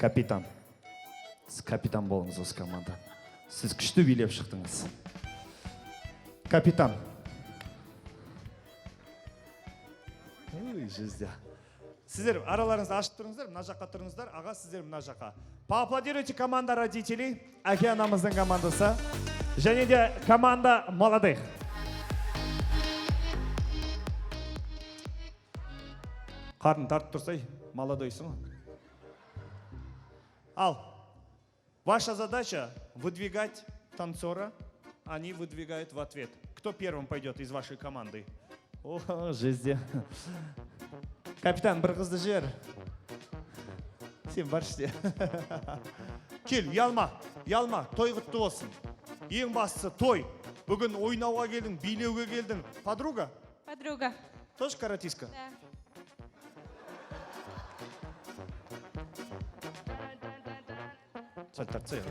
Капитан. Сіз капитан болыңыз осы команда. Сіз күшті билеп шықтыңыз. Капитан. Ой, жүзде. Сіздер араларыңызды ашып тұрыңыздар, мына жаққа тұрыңыздар, аға сіздер мына жаққа. Поаплодируйте команда родителей, әке анамыздың командасы, және де команда молодых. Қарын тартып тұрсай, молодойсың. Ал, ваша задача выдвигать танцора, они выдвигают в ответ. Кто первым пойдет из вашей команды? О, жизнь. Капитан, бір қызды жер. Сен бар іште. Кел, ұялма, той құтты болсын. Ең бастысы той. Бүгін ойнауға келдің, билеуге келдің. Подруга? Подруга. Тоже каратистка? Да. Сәл тартса еді.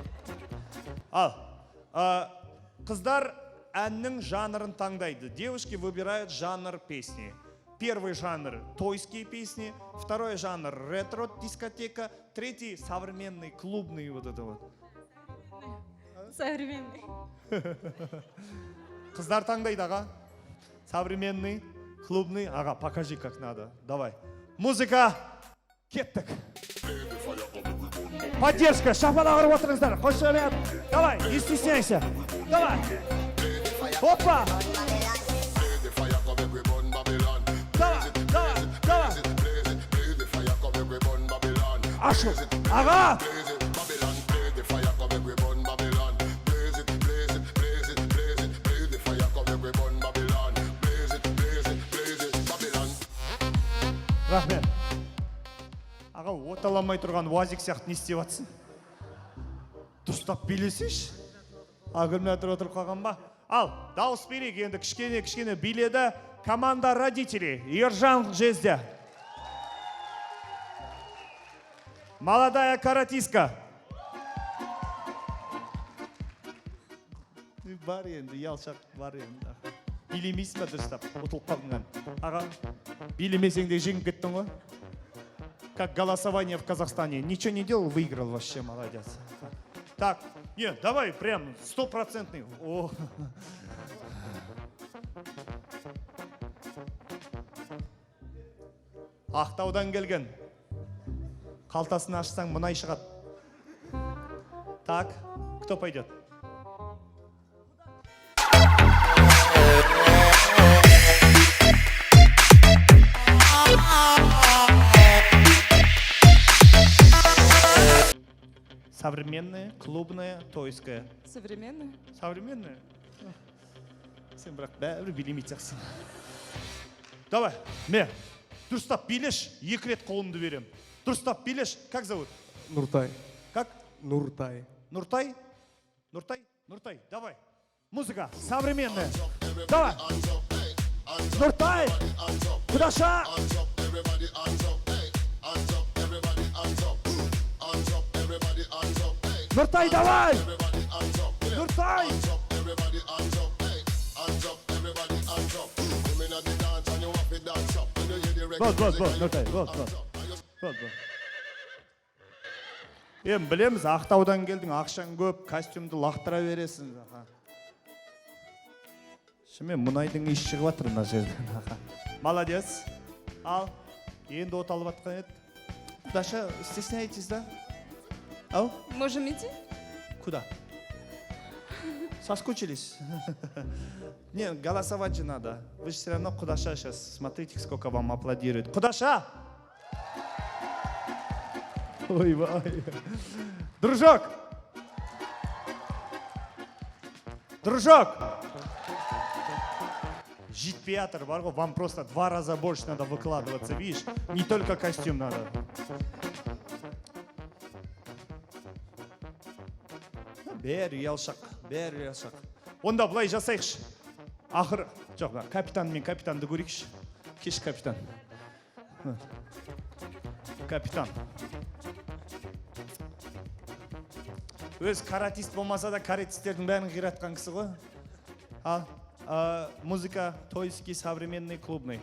Ал, қыздар әннің жанрын таңдайды. Девушки выбирают жанр песни. Первый жанр – тойские песни, второй жанр – ретро-дискотека, третий – современный, клубный вот это вот. Современный. Қыздар таңдайды, аға. Современный, клубный. Аға, покажи, как надо. Давай. Музыка. Кеттік. Поддержка. Шапалақ ұрып отырыңыздар. Қошемет. Давай, не стесняйся. Давай. Опа. Ашу, аға! Рахмет. Аға, оталамай тұрған уазик сияқты не істеп атсың? Дұрыстап билесеш? Агүлмәтір отырып қалған ба? Ал, дауыс берейік енді кішкене биледі. Команда родителей. Ержан Жезде. Молодая каратистка. Бар енді, ялшақ бар енді. Билемейсің ба дұрыстап? Ұтылып қалдың. Аға, билемесең де жеңіп кеттің ғой? Как голосование в Казахстане. Ничего не делал, выиграл вообще, молодец. Так, нет, давай прям 100%. О. Ақтаудан келген. Қалтасын ашсаң мұнай шығады. Так, кто пойдет? Современная, клубная, тойская. Современный. Современная? Сен бірақ бәрі билемейді жақсы. Давай, ме, дұрыстап билеш, 2 рет қолымды берем. Дұрыстап билеш, как зовут? Нуртай. Как? Нуртай. Нуртай? Нуртай, давай. Музыка современная. Давай. Нуртай, Кудаша. Нуртай, давай. Нуртай. Вот, Нуртай, вот. Енді білеміз, Ақтаудан келдің, ақшаң көп, костюмді лақтыра бересің. Шымен мұнайдың еш шығып атыр мына жерден. Молодец. Ал, енді от алып атқан еді. Даша, стесняетесь, да? Ау? Можем идти? Куда? Соскучились? Не, голосовать же надо. Вы же все равно Кудаша сейчас. Смотрите, сколько вам аплодируют. Кудаша! Ой. Дружок! Жетпей атыр бар ғой, вам просто 2 раза больше надо выкладываться, видишь? Не только костюм надо. Бәрі ұялшақ. Онда бұлай жасайықшы. Ақыр, жоқ, капитан мен капитанды көрейікші. Кеш капитан. Капитан. Өз каратист болмаса да каратисттердің бәрін қиратқан кісі ғой. Ал, музыка тойский, современный, клубный.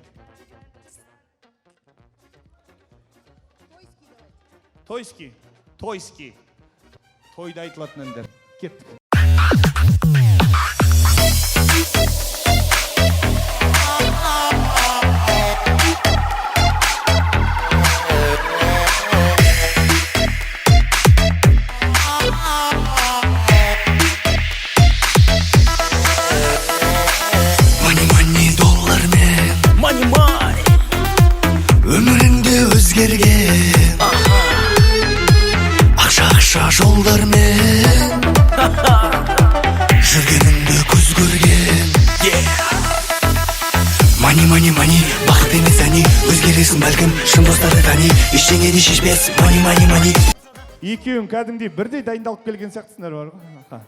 Тойский. Тойский. Тойда айтылатын әндер. Кеттік. Özgergen Akşa jollarmen Жүргеніңді көз көрген Мани бақыт емес әне өзгересің бәлкім шын достарды тани ештеңе де шешпес мани Екеуің кәдімгідей бірдей дайындалып келген сияқтысыңдар бар ғой.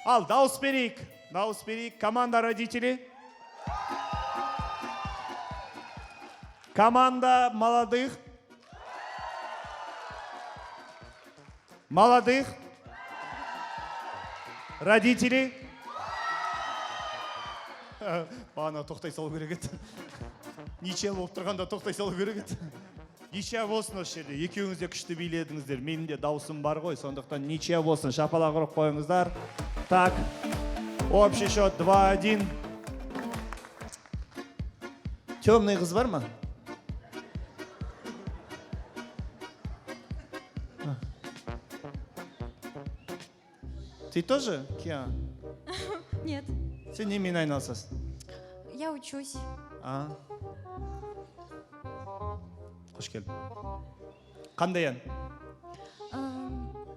Ал дауыс берейік. Команда родителей. Команда молодых родителей. Бағана тоқтай салу керек еді. Ниче болып тұрғанда тоқтай салу керек еді. Ниче болсын осы жерде. Екеуіңіз де күшті биледіңіздер. Менің де дауысым бар ғой, сондықтан ниче болсын. Шапалақ ұрып қойыңыздар. Так. Общий счет 2-1. Темный қыз бар ма? Ты тоже, Киа? Нет, Сен немен айналысасың? я учусь. Қош келдің. Қандай ән?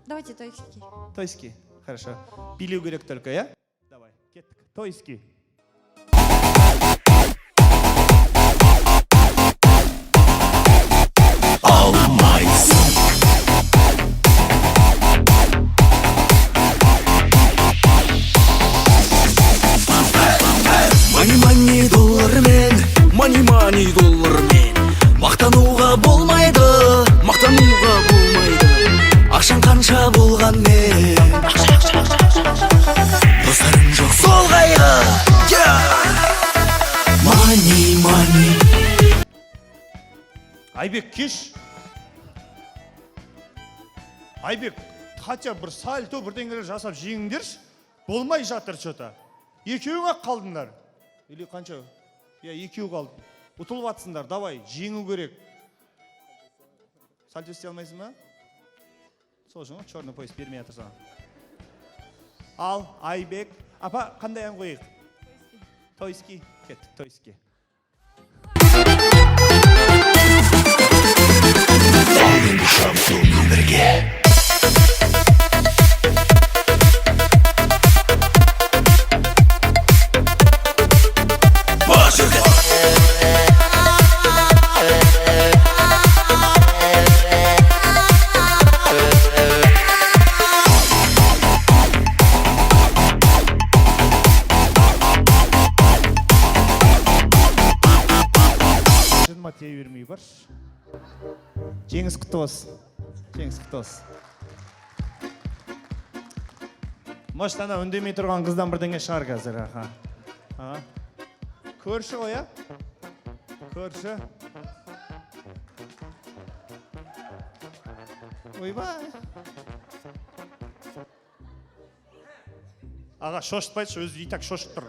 Давайте тойский. Тойский. Хорошо. Билеу керек только, я? Давай, кеттік. Тойский. Мани доллармен Мақтануға болмайды Ақшаң қанша болғанмен Достарың жоқ сол қайғы Мани Айбек, кеш. Айбек, хотя бір сальто бірдеңелер жасап жеңіңдерші. Болмай жатыр что-то. Екеуің-ақ қалдыңдар. Или қанша? Я екеу қалды. Ұтылып атсыңдар, давай, жеңу керек. Сальто істей алмайсың ба? Сол үшін, черный пояс бермей атырсың. Ал, Айбек. Апа, қандай ән қойық? Тойский. Кеттік, тойский. Шамсонмен бірге Матея бермей бар. Жеңіс құтты болсын. Может, ана үндемей тұрған қыздан бірдеңе шығар қазір. Көрші ғой, Көрші. Ойбай. Аға, шошытпайшы, өзі итак шошып тұр.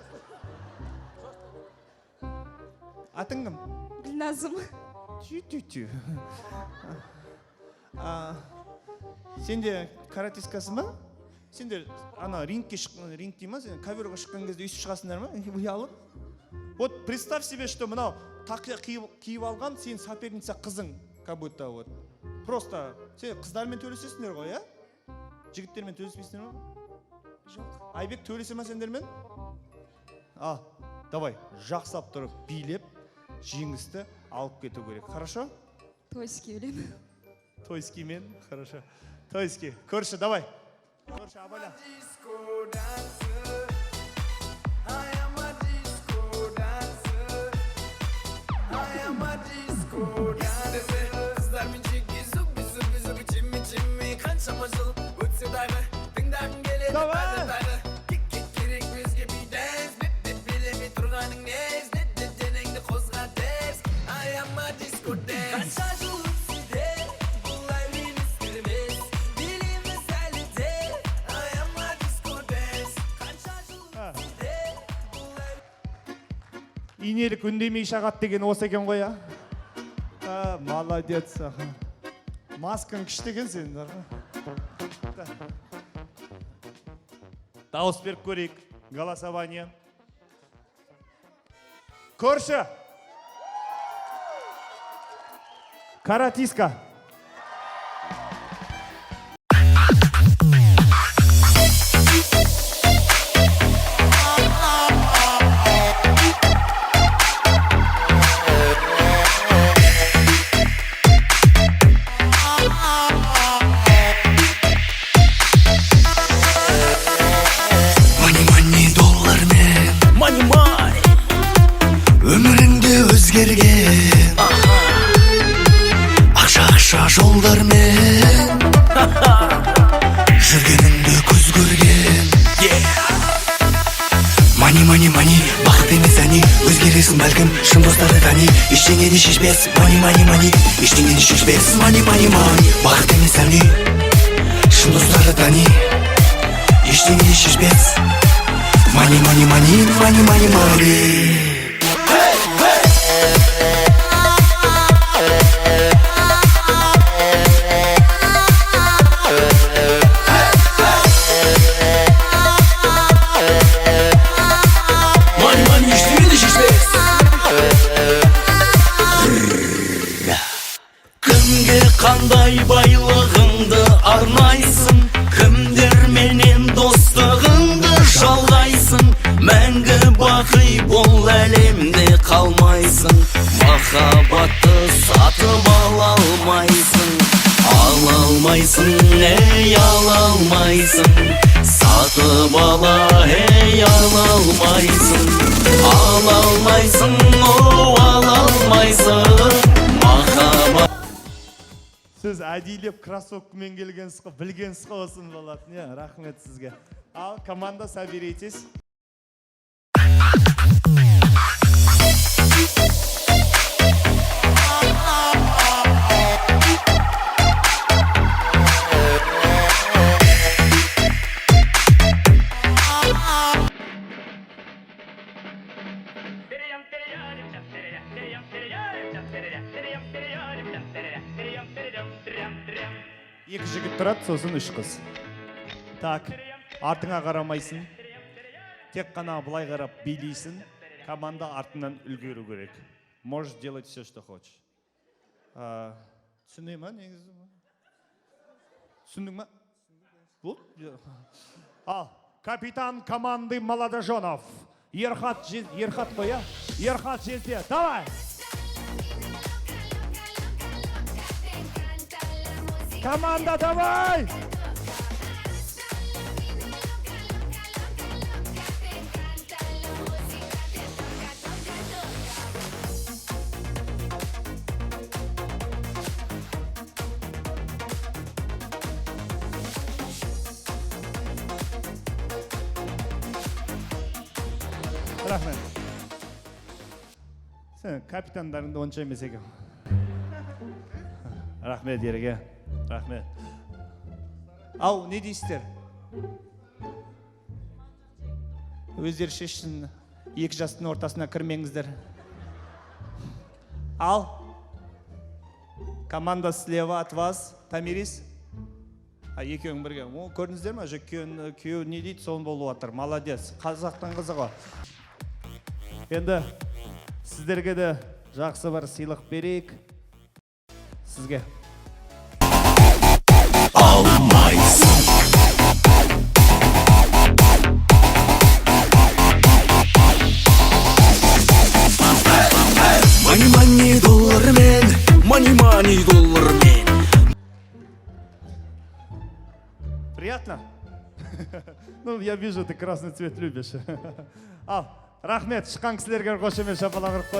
Атың кім? Гүлназым. Тю-тю-тю. Сенде каратискасың ба? Сендер ана рингке шыққан, ринг дей ма? Сен коверға шыққан кезде үйсіп шығасыңдар ма? Ұялып. Вот представь себе, что мынау тақия киіп алған сен соперница қызың, как будто вот. Просто сен қыздармен төлесесіңдер ғой, я? Жігіттермен төлеспейсіңдер ма? Жоқ. Айбек төлесе ма сендермен? Давай, жақсап тұрып билеп, жеңісті алып кету керек. Хорошо? Тойский өлем. Тойский мен, хорошо. Тойский. Көрші, давай. Көрші, абаля. инелік үндемей шағат деген осы екен ғой, а? Молодец. Маскаң күшті екен сенің. Дауыс беріп көрейік. Голосование. Көрші. Каратиска. Money dollarмен Money өміріңде өзгерген Ақша жолдармен жүргеніңді көз көрген Money бақыт емес әне өзгересің бәлкім шын достарды тани ештеңені шешпес Money ештеңені шешпес Money бақыт емес әне шын достарды тани ештеңені шешпес Money ештеңені шешпес Кімге қандай байлығыңды арнайсың Кімдерменен достығыңды жалғайсың Мәңгі бақи бұл әлемде қалмайсың Махаббатты сатып ала алмайсың Ала алмайсың, ала алмайсың Сатып ала, ала алмайсың Ала алмайсың, ала алмайсың Махаббат Сіз әдейлеп кроссовкамен келгенсіз ғой, білгенсіз ғой осын болатын. Рахмет сізге. Ал команда соберитесь. Екі жігіт тұрады, сосын үш қыз. Так, артыңа қарамайсың. Тек қана былай қарап билейсің. Команда артынан үлгеру керек. Можешь делать все, что хочешь. Түсіне ма, негізі? Түсіндің ма? Ал, капитан команды молодоженов. Ерхат қой, а? Ерхат жерде. Давай! Команда, давай! Рахмет. Сен капитандарыңды онша емес екен. Рахмет ереге. Рахмет. Ау, не дейсіздер? Өздері шешсін, екі жастың ортасына кірмеңіздер. Ал, команда слева от вас, Тамирис. Екеуің бірге. Көрдіңіздер ма? Күйеу не дейді, соны болып отыр. Молодец. Қазақтың қызы ғой. Енді сіздерге де жақсы бір сыйлық берейік. Сізге. Алмайсың Money доллармен Money доллармен Приятно? Ну, я вижу, ты красный цвет любишь. Ал, рахмет, шыққан кісілерге қошемет шапалақ ұрып қой.